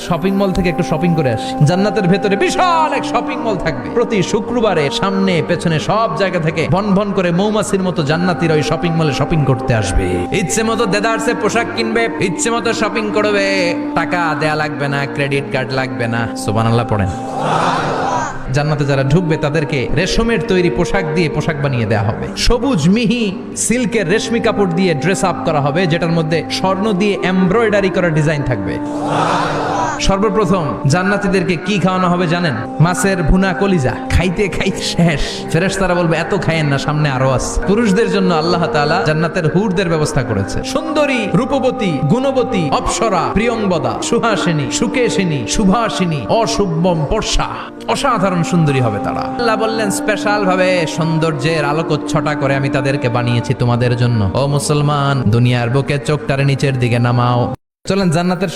Shopping mall থেকে একটু shopping করে আসি। জান্নাতের ভেতরে বিশাল এক শপিং মল থাকবে। প্রতি শুক্রবারে সামনে পেছনে সব জায়গা থেকে ভন ভন করে মৌমাছির মতো জান্নাতীরা ওই শপিং মলে শপিং করতে আসবে। ইচ্ছে মতো দেদারসে পোশাক কিনবে, ইচ্ছে মতো শপিং করবে, টাকা দেয়া লাগবে না, ক্রেডিট কার্ড লাগবে না। সুবহানাল্লাহ পড়েন। জান্নাতে যারা ঢুকবে তাদেরকে রেশমের তৈরি পোশাক দিয়ে পোশাক বানিয়ে দেয়া হবে। সবুজ মিহি সিল্কের রেশমি কাপড় দিয়ে ড্রেস আপ করা হবে, যেটার মধ্যে স্বর্ণ দিয়ে এমব্রয়ডারি করা ডিজাইন থাকবে। সর্বপ্রথম জান্নাতীদেরকে কি খাওয়ানো হবে জানেন? মাছের ভুনা কলিজা। খাইতে খাইতে শেষ। ফেরেশতারা বলবে এত খায়েন না, সামনে আরো আছে। পুরুষদের জন্য আল্লাহ তাআলা জান্নাতের হুরদের ব্যবস্থা করেছে। সুন্দরী, রূপবতী, গুণবতী, অপ্সরা, প্রিয়ংবদা, সুহাসিনী, সুকেশিনী, সুভাষিনী, অশুভম পর্ষা, অসাধারণ সুন্দরী হবে তারা। আল্লাহ বললেন স্পেশাল ভাবে সৌন্দর্যের আলোকচ্ছটা করে আমি তাদেরকে বানিয়েছি তোমাদের জন্য। ও মুসলমান, দুনিয়ার বুকে চোখটারে নিচের দিকে নামাও। চলেন জান্নাতের